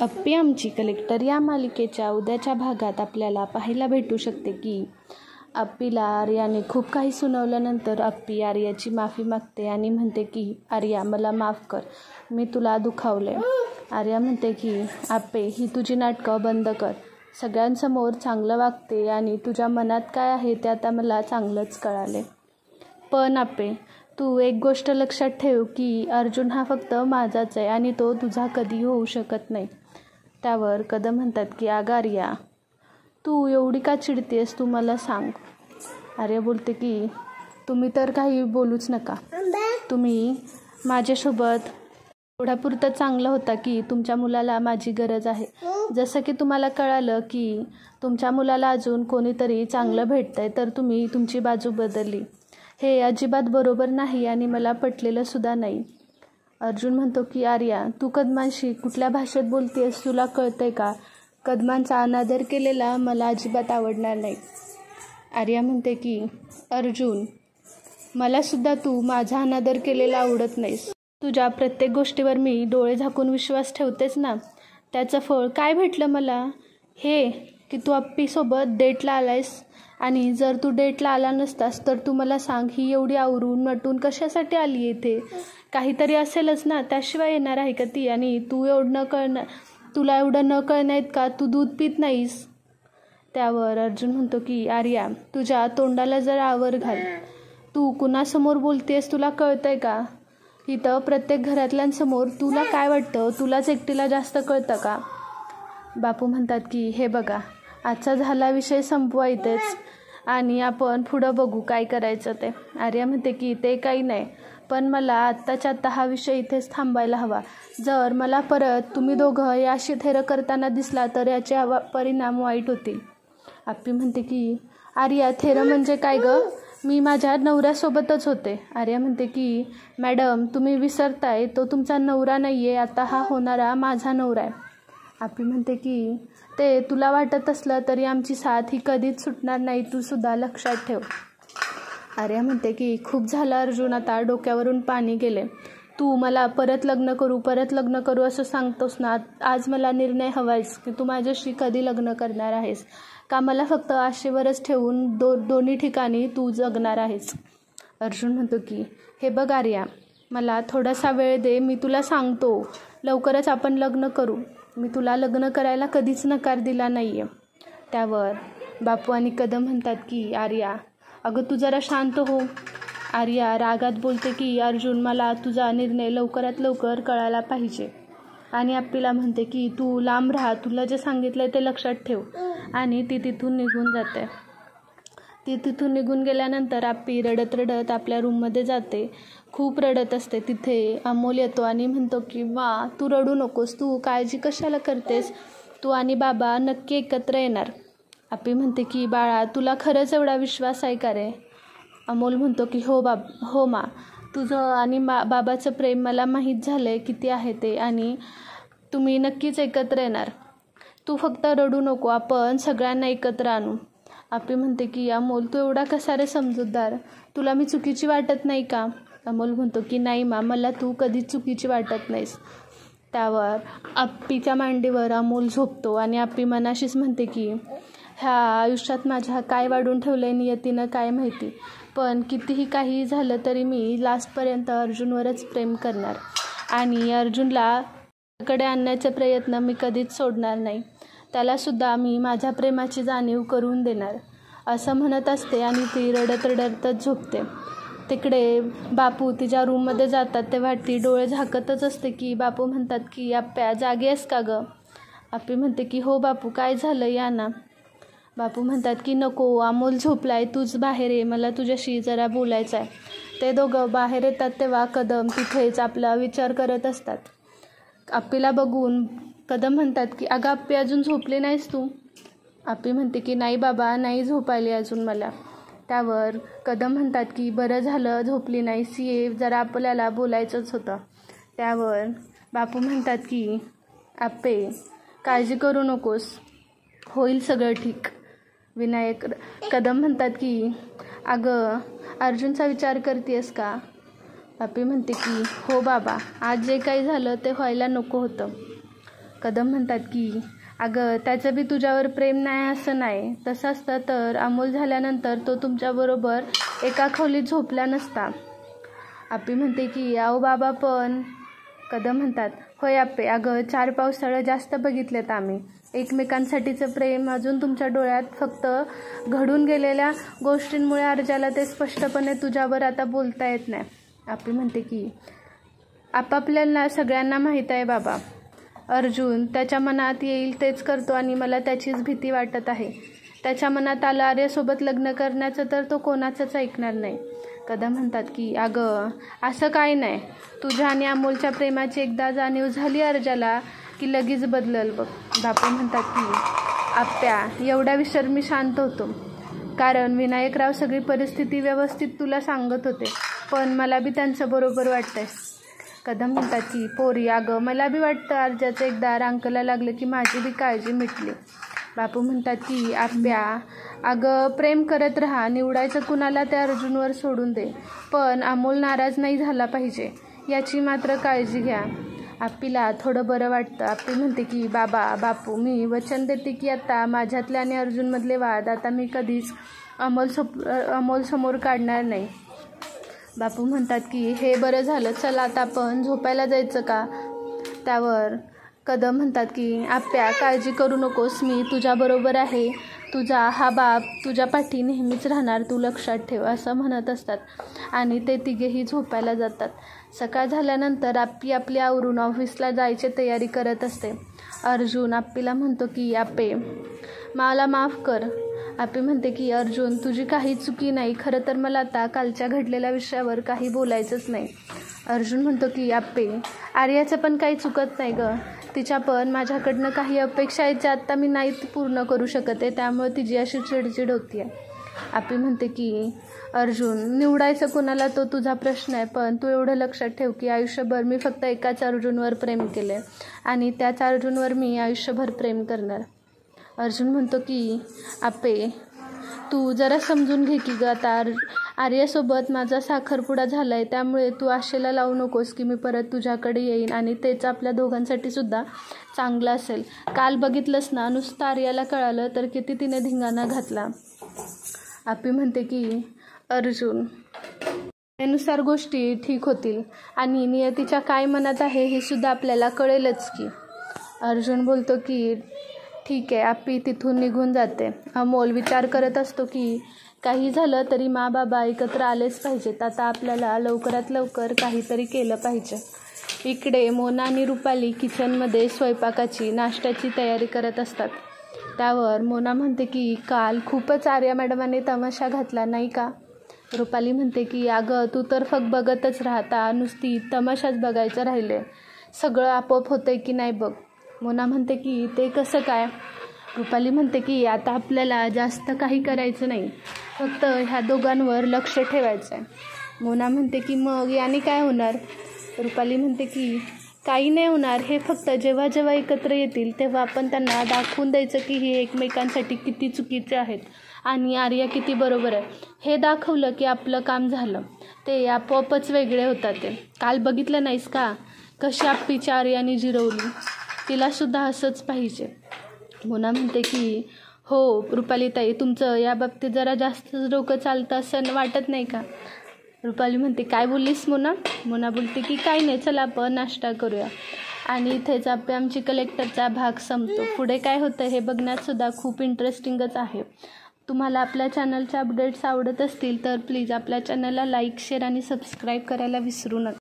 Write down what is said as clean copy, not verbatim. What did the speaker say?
अप्पी आमची कलेक्टर या मालिकेच्या उद्याच्या भागात आपल्याला पाहायला भेटू शकते की अप्पीला आर्याने खूप काही सुनावल्यानंतर अप्पी आर्याची माफी मागते आणि म्हणते की आर्या मला माफ कर, मी तुला दुखावले. आर्या म्हणते की अप्पे ही तुझी नाटकं बंद कर, सगळ्यांसमोर चांगलं वागते आणि तुझ्या मनात काय आहे ते आता मला चांगलंच कळाले. पण अप्पे तू एक गोष्ट लक्षात ठेव की अर्जुन हा फक्त माझाच आहे आणि तो तुझा कधी होऊ शकत नाही. त्यावर कदम म्हणतात की अगं आर्या तू एवढी का चिडतेस, तू मला सांग. आर्या बोलते की तुम्ही तर काही बोलूच नका, तुम्ही माझ्यासोबत एवढ्यापुरतं चांगलं होता की तुमच्या मुलाला माझी गरज आहे. जसं की तुम्हाला कळालं की तुमच्या मुलाला अजून कोणीतरी चांगलं भेटतंय तर तुम्ही तुमची बाजू बदलली. हे अजिबात बरोबर नाही आणि मला पटलेलं सुद्धा नाही. अर्जुन म्हणतो की आर्या तू कदमांशी कुठल्या भाषेत बोलतेस, तुला कळतंय का? कदमांचा अनादर केलेला मला अजिबात आवडणार नाही. आर्या म्हणते की अर्जुन मलासुद्धा तू माझा अनादर केलेला आवडत नाहीस. तुझ्या प्रत्येक गोष्टीवर मी डोळे झाकून विश्वास ठेवतेस ना, त्याचं फळ काय भेटलं मला? हे की तू अप्पीसोबत डेटला आलायस आणि जर तू डेटला आला नसतास तर तू मला सांग ही एवढी आवरून नटून कशासाठी आली इथे? काहीतरी असेलच ना, त्याशिवाय येणार आहे का ती? आणि तू तुला एवढं न कळण्यात का तू दूध पित नाहीस? त्यावर अर्जुन म्हणतो की आर्या तुझ्या तोंडाला जरा आवर घाल, तू कुणासमोर बोलतेस तुला कळतंय का? इथं प्रत्येक घरातल्यांसमोर तुला काय वाटतं, तुलाच एकटीला जास्त कळतं का? बापू म्हणतात की हे बघा आजचा झाला विषय संपवा इथेच आणि आपण पुढं बघू काय करायचं ते. आर्या म्हणते की ते काही नाही, पण मला आत्ताच्या आत्ता हा विषय इथेच थांबायला हवा. जर मला परत तुम्ही दोघं याशी थेरं करताना दिसला तर याचे परिणाम वाईट होतील. अप्पी म्हणते की आर्या थेरं म्हणजे काय गं? मी माझ्या नवऱ्यासोबतच होते. आर्या म्हणते की मॅडम तुम्ही विसरताय, तो तुमचा नवरा नाही आहे, आता हा होणारा माझा नवरा आहे. अप्पी म्हणते की ते तुला वाटत असलं तरी आमची साथ ही कधीच सुटणार नाही, तू सुद्धा लक्षात ठेव. आर्या म्हणते की खूप झालं अर्जुन, आता डोक्यावरून पाणी गेले. तू मला परत लग्न करू असं सांगतोस ना, आज मला निर्णय हवायस की तू माझ्याशी कधी लग्न करणार आहेस का मला फक्त आशेवरच ठेवून दोन्ही ठिकाणी तू जगणार आहेस? अर्जुन म्हणतो की हे बघ आर्या मला थोडासा वेळ दे, मी तुला सांगतो लवकरच आपण लग्न करू. मी तुला लग्न करायला कधीच नकार दिला नाही आहे. त्यावर बापू आणि कदम म्हणतात की आर्या अगं तू जरा शांत हो. आर्या रागात बोलते की अर्जुन मला तुझा निर्णय लवकरात लवकर कळायला पाहिजे. आणि अप्पीला म्हणते की तू लांब राहा, तुला जे सांगितलं ते लक्षात ठेव. आणि ती तिथून निघून जाते. ती तिथून निघून गेल्यानंतर अप्पी रडत रडत आपल्या रूममध्ये जाते. खूप रडत असते. तिथे अमोल येतो आणि म्हणतो की वा तू रडू नकोस, तू काळजी कशाला करतेस, तू आणि बाबा नक्की एकत्र येणार. अप्पी म्हणते की बाळा तुला खरंच एवढा विश्वास आहे का रे? अमोल म्हणतो की हो मा, तुझं आणि बाबाचं प्रेम मला माहीत झालं आहे किती आहे ते आणि तुम्ही नक्कीच एकत्र येणार. तू फक्त रडू नको, आपण सगळ्यांना एकत्र आणू. अप्पी म्हणते की अमोल तू एवढा कसा रे समजूतदार, तुला मी चुकीची वाटत नाही का? अमोल म्हणतो की नाही मा, मला तू कधीच चुकीची वाटत नाहीस. त्यावर अप्पीच्या मांडीवर अमोल झोपतो आणि अप्पी मनाशीच म्हणते की ह्या आयुष्यात माझ्या काय वाढून ठेवलं आहे नियतीनं काय माहिती, पण कितीही काही झालं तरी मी लास्टपर्यंत अर्जुनवरच प्रेम करणार आणि अर्जुनला कडे आणण्याचे प्रयत्न मी कधीच सोडणार नाही. त्यालासुद्धा मी माझ्या प्रेमाची जाणीव करून देणार असं म्हणत असते आणि ती रडत रडतच झोपते. तिकडे बापू तिच्या रूममध्ये जातात तेव्हा ती डोळे झाकतच असते की बापू म्हणतात की अप्प्या जागी आहेस का गं? अप्पी म्हणते की हो बापू काय झालं या ना. बापू म्हणतात की नको अमोल झोपलाय, तूच बाहेर ये, मला तुझ्याशी जरा बोलायचं आहे. ते दोघं बाहेर येतात तेव्हा कदम तिथेच आपला विचार करत असतात. अप्पीला बघून कदम म्हणतात की अगं अप्पी अजून झोपली नाहीस तू? अप्पी म्हणते की नाही बाबा नाही झोपायली अजून मला. त्यावर कदम म्हणतात की बरं झालं झोपली नाहीस, ये जरा आपल्याला बोलायचंच होतं. त्यावर बापू म्हणतात की अप्पे काळजी करू नकोस, होईल सगळं ठीक. कदम म्हणतात की अगं अर्जुनचा विचार करतेस का? अप्पी म्हणते की हो बाबा, आज जे काही झालं ते व्हायला नको होतं. कदम म्हणतात की अगं त्याचं बी तुझ्यावर प्रेम नाही असं नाही, तसं असतं तर अमोल झाल्यानंतर तो तुमच्याबरोबर एका खोलीत झोपला नसता. आप्पी म्हणते की अहो बाबा पण. कदम म्हणतात होय आप्पे, अगं 4 पावसाळं जास्त बघितलेत आम्ही. एकमेकांसाठीचं प्रेम अजून तुमच्या डोळ्यात, फक्त घडून गेलेल्या गोष्टींमुळे अर्जाला ते स्पष्टपणे तुझ्यावर आता बोलता येत नाही. आप्पी म्हणते की आपापल्याला सगळ्यांना माहीत आहे बाबा, अर्जुन त्याच्या मनात येईल तेच करतो आणि मला त्याचीच भीती वाटत आहे. त्याच्या मनात आलं आर्यासोबत लग्न करण्याचं तर तो कोणाचंच ऐकणार नाही. कदम म्हणतात की अगं असं काय नाही, तुझ्या आणि अमोलच्या प्रेमाची एकदा जाणीव झाली अर्जाला की लगेच बदलल बघ. बापू म्हणतात की आप्प्या एवढ्या विसर मी शांत होतो, कारण विनायकराव सगळी परिस्थिती व्यवस्थित तुला सांगत होते, पण मला बी त्यांचं बरोबर वाटतंय. कदम म्हणतात की पोरी अगं मला बी वाटतं अर्जाचं एकदा रांकला लागलं की माझी बी काळजी मिटली. बापू म्हणतात की आप्प्या अगं प्रेम करत राहा, निवडायचं कुणाला त्या अर्जुनवर सोडून दे, पण अमोल नाराज नाही झाला पाहिजे याची मात्र काळजी घ्या. आप्पीला थोडं बरं वाटतं. आप्पी म्हणते की बापू मी वचन देते की आता माझ्यातले आणि अर्जुनमधले वाद आता मी कधीच अमोल समोर काढणार नाही. बापू म्हणतात की हे बरं झालं, चला आता आपण झोपायला जायचं का. त्यावर कदम म्हणतात की आप्प्या काळजी करू नकोस, मी तुझ्याबरोबर आहे, तुझा हा बाप तुझ्या पाठी नेहमीच राहणार, तू लक्षात ठेव असं म्हणत असतात आणि ते तिघेही झोपायला जातात. सकाळ झाल्यानंतर आप्पी आपली आवरून ऑफिसला जायची तयारी करत असते. अर्जुन आप्पीला म्हणतो की आप्पे मला माफ कर. आप्पी म्हणते की अर्जुन तुझी काही चुकी नाही, खरं तर मला आता कालच्या घडलेल्या विषयावर काही बोलायचंच नाही. अर्जुन म्हणतो की आप्पे आर्याचं पण काही चुकत नाही गं, तिच्या पण माझ्याकडनं काही अपेक्षा आहेत ज्या आत्ता मी नाही पूर्ण करू शकत आहे, त्यामुळे तिची अशी चिडचिड होती आहे. आप्पी म्हणते की अर्जुन निवडायचं कोणाला तो तुझा प्रश्न आहे, पण तू एवढं लक्षात ठेव की आयुष्यभर मी फक्त एकाच अर्जुनवर प्रेम केले आणि त्याच अर्जुनवर मी आयुष्यभर प्रेम करणार. अर्जुन म्हणतो की आप्पे तू जरा समजून घे की गं, आता आर्यासोबत माझा साखरपुडा झाला आहे, त्यामुळे तू आशेला लावू नकोस की मी परत तुझ्याकडे येईन आणि तेच आपल्या दोघांसाठी सुद्धा चांगलं असेल. काल बघितलंस ना, नुसतं आर्याला कळालं तर किती तिने धिंगाणा घातला. आप्पी म्हणते की अर्जुन त्यानुसार गोष्टी ठीक होतील आणि नियतीच्या काय मनात आहे हे सुद्धा आपल्याला कळेलच की. अर्जुन बोलतो की ठीक आहे. आप्पी तिथून निघून जाते. अमोल विचार करत असतो की काही झालं तरी बाबा एकत्र आलेच पाहिजेत, आता आपल्याला लवकरात लवकर काहीतरी केलं पाहिजे. इकडे मोना आणि रुपाली किचनमध्ये स्वयंपाकाची नाश्त्याची तयारी करत असतात. त्यावर मोना म्हणते की काल खूपच आर्या मॅडमाने तमाशा घातला नाही का. रुपाली म्हणते की अगं तू तर फक्त बघतच राहता, नुसती तमाशाच बघायचं राहिले, सगळं आपोआप होतंय की नाही बघ. मोना म्हणते की ते कसं काय. रुपाली म्हणते की आता आपल्याला जास्त काही करायचं नाही, फक्त ह्या दोघांवर लक्ष ठेवायचं आहे. मोना म्हणते की मग याने काय होणार. रुपाली म्हणते की काही नाही होणार, हे फक्त जेव्हा जेव्हा एकत्र येतील तेव्हा आपण त्यांना दाखवून द्यायचं की हे एकमेकांसाठी किती चुकीचे आहेत आणि आर्या किती बरोबर आहे. हे दाखवलं की आपलं काम झालं, ते आपोआपच वेगळे होतात. ते काल बघितलं नाहीस का कशी आप्पीच्या आर्याने जिरवली, तिलासुद्धा असंच पाहिजे. मोना म्हणते की हो रुपालीताई, तुमचं या बाबतीत जरा जास्तच डोकं चालतं असं वाटत नाही का. रुपाली म्हणते काय बोललीस मोना. मोना बोलते की काही नाही, चला आपण नाश्ता करूया. आणि इथेच आमची कलेक्टरचा भाग संपतो. पुढे काय होतं हे बघण्यातसुद्धा खूप इंटरेस्टिंगच आहे. तुम्हाला आपल्या चॅनलचे अपडेट्स आवडत असतील तर प्लीज आपल्या चॅनलला लाईक, शेअर आणि सबस्क्राईब करायला विसरू नका.